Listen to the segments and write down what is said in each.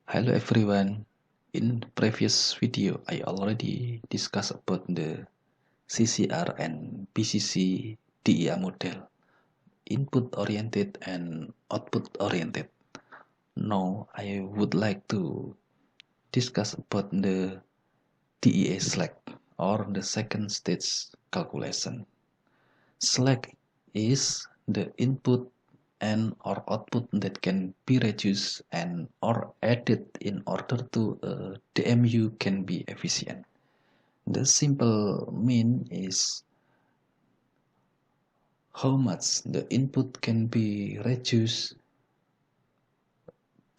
Hello everyone. In previous video, I already discussed about the CCR and PCC DEA model, input oriented and output oriented. Now I would like to discuss about the DEA Slack or the second stage calculation. Slack is the input and or output that can be reduced and or added in order to DMU can be efficient. The simple mean is how much the input can be reduced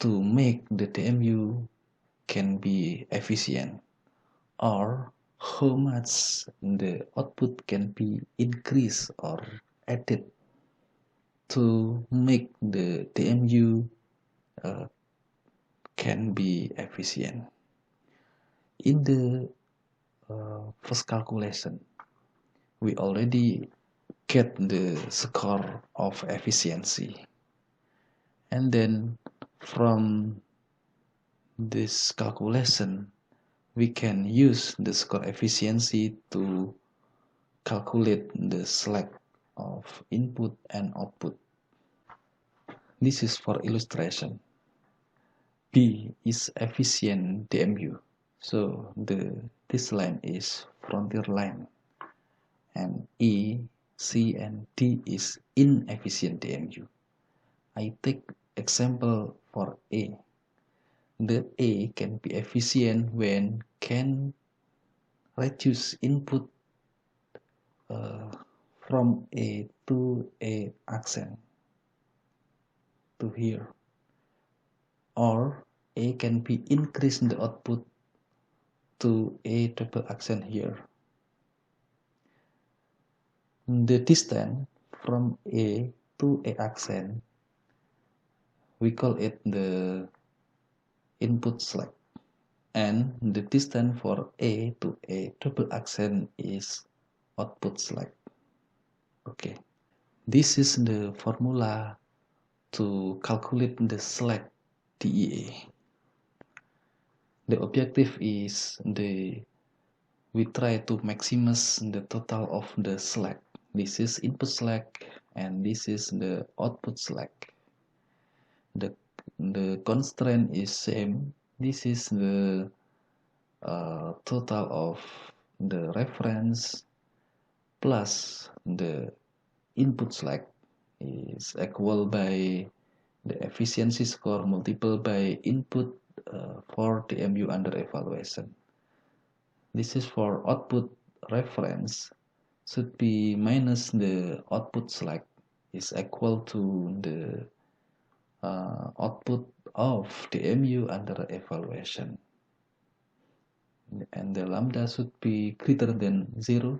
to make the DMU can be efficient, or how much the output can be increased or added to make the DMU can be efficient. In the first calculation, we already get the score of efficiency, and then from this calculation we can use the score efficiency to calculate the slack of input and output. This is for illustration. B is efficient DMU, so this line is frontier line, and E, C, and D is inefficient DMU. I take example for A. The A can be efficient when can reduce input from A to A accent to here, or A can be increased the output to A double accent here. The distance from A to A accent, we call it the input slack, and the distance for A to A double accent is output slack. Okay, this is the formula to calculate the slack DEA. The objective is we try to maximize the total of the slack. This is input slack and this is the output slack. The constraint is same. This is the total of the reference plus the input slack is equal by the efficiency score multiplied by input for DMU under evaluation. This is for output reference should be minus the output slack is equal to the output of DMU under evaluation, and the lambda should be greater than 0.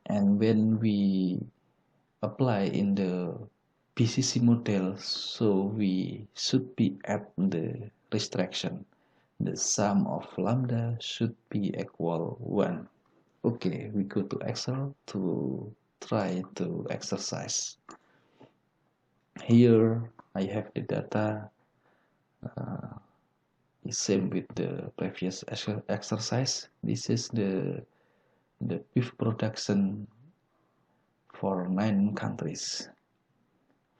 And when we apply in the PCC model, so we should be at the restriction. The sum of lambda should be equal 1. Okay, we go to Excel to try to exercise. Here I have the data is same with the previous exercise. This is the beef production for 9 countries.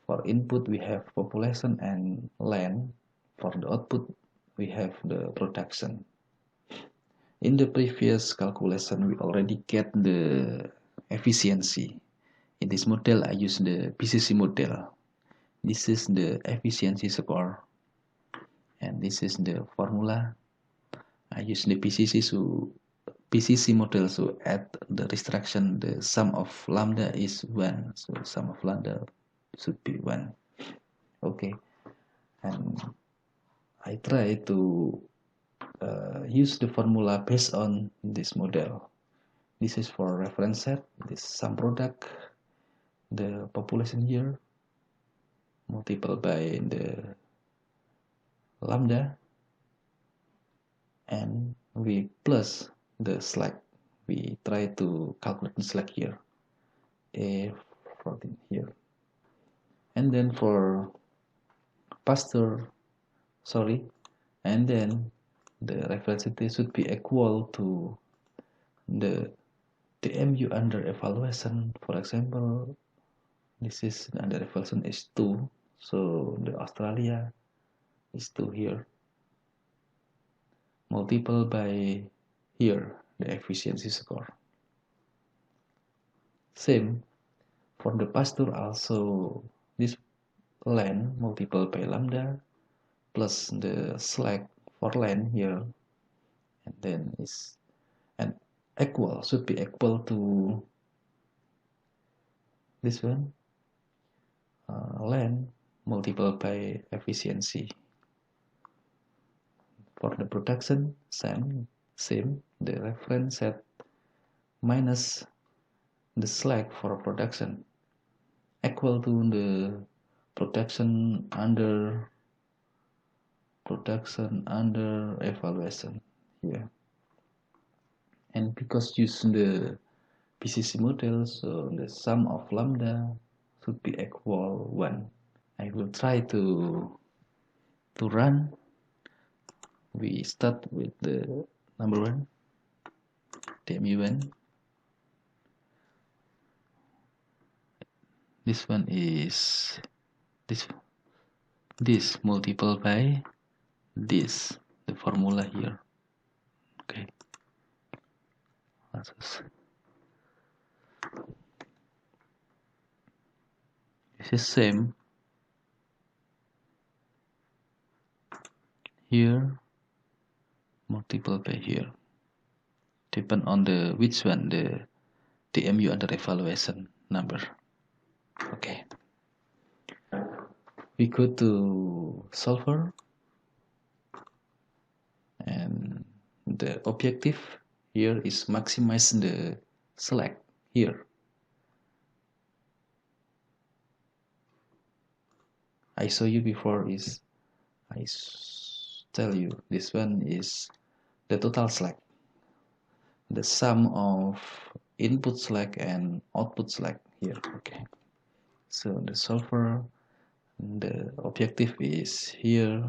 For input we have population and land. For the output we have the production. In the previous calculation we already get the efficiency. In this model I use the PCC model. This is the efficiency score, and this is the formula. I use the PCC model, so at the restriction the sum of lambda is 1, so sum of lambda should be 1. Okay, and I try to use the formula based on this model. This is for reference set, this sum product, the population here multiplied by the lambda, and we plus the slack. We try to calculate the slack here, A14 here, and then for and then the reference should be equal to the DMU under evaluation. For example, this is under evaluation is 2, so the Australia is 2 here, multiple by here the efficiency score. Same for the pasture also, this land multiple by lambda plus the slack for land here, and then is and equal should be equal to this one, land multiple by efficiency. For the production, same the reference set minus the slack for production equal to the production under evaluation here. And because using the PCC model, so the sum of lambda should be equal 1. I will try to run. We start with the number 1, DMU1. This one is this multiple by this, the formula here. Okay. This is same here, multiple by here. Depend on the which one, the DMU under evaluation number. Okay. We go to solver, and the objective here is maximize the slack here. I show you before is I tell you this one is the total slack, the sum of input slack and output slack here. Okay, so the solver, the objective is here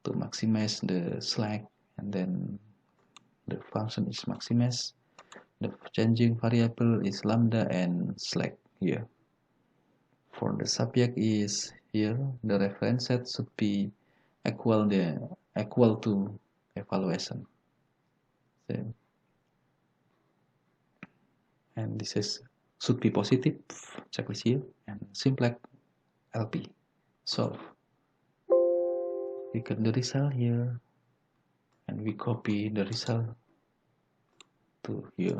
to maximize the slack, and then the function is maximize. The changing variable is lambda and slack here. For the subject is here, the reference set should be equal to evaluation. So, and this is should be positive, checklist here, and simplex LP solve. We get the result here, and we copy the result to here.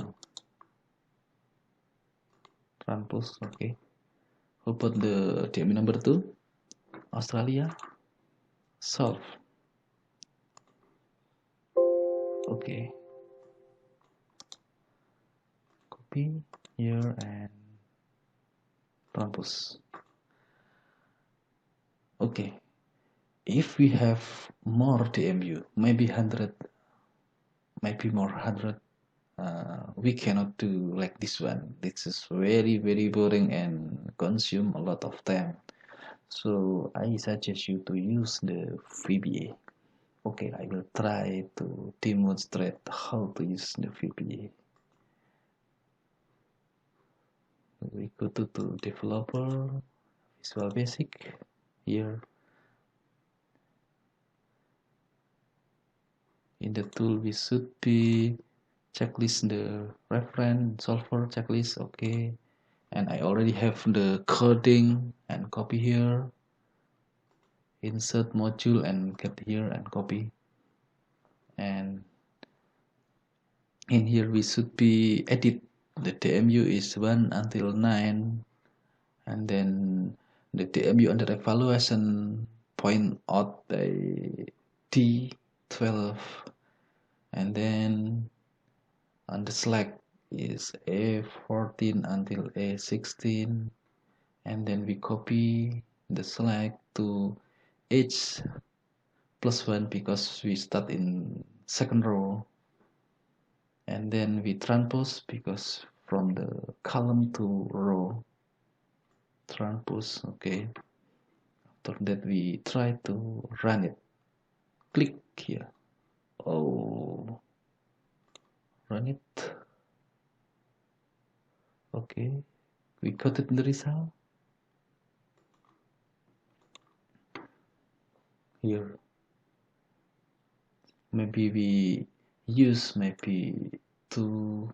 Transpose, okay. Open the DMU number 2, Australia, solve. Okay. Copy here and transpose. Okay. If we have more DMU, maybe 100, maybe more 100, we cannot do like this one. This is very boring and consume a lot of time. So I suggest you to use the VBA. Okay, I will try to demonstrate how to use the VBA. We go to developer, Visual Basic here. In the tool we should be checklist the reference solver checklist. Okay, and I already have the coding, and copy here, insert module and get here and copy, and in here we should be edit the DMU is 1 until 9, and then the DMU under evaluation point out the D12, and then on the slack is A14 until A16, and then we copy the slack to H plus 1 because we start in second row, and then we transpose because from the column to row, transpose. Okay, after that we try to run it click here. Oh, run it. Okay, we got it in the result here. Maybe we use maybe two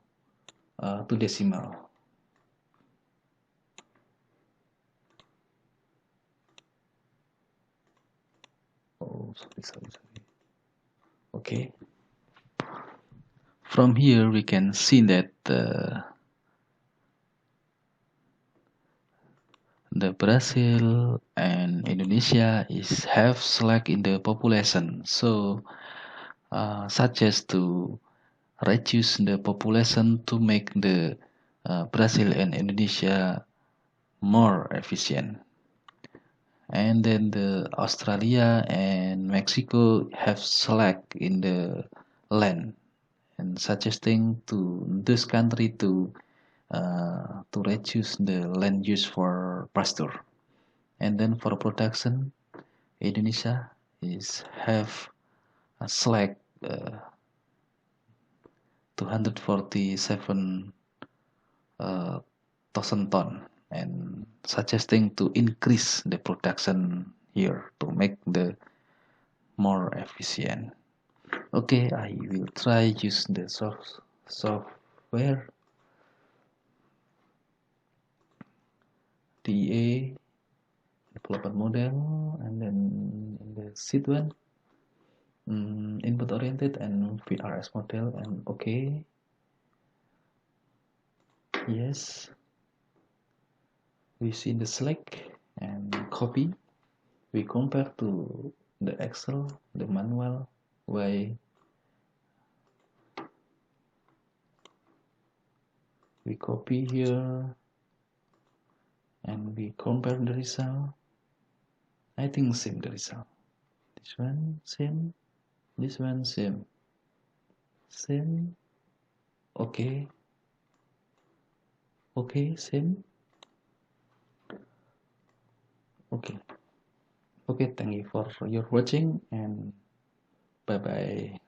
decimal. Oh, sorry. Okay. From here we can see that the Brazil and Indonesia is have slack in the population, so suggest to reduce the population to make the Brazil and Indonesia more efficient. And then the Australia and Mexico have slack in the land, and suggesting to this country to reduce the land use for pasture. And then for production, Indonesia is have a slack 247 thousand ton, and suggesting to increase the production here to make the more efficient. Okay, I will try use the software DEA development model, and then in the seed one input oriented and VRS model, and okay, yes, we see the Slack and copy. We compare to the Excel, the manual way. We copy here and we compare the result. I think same the result. This one same, this one same. Okay, same. Okay, thank you for your watching, and bye bye.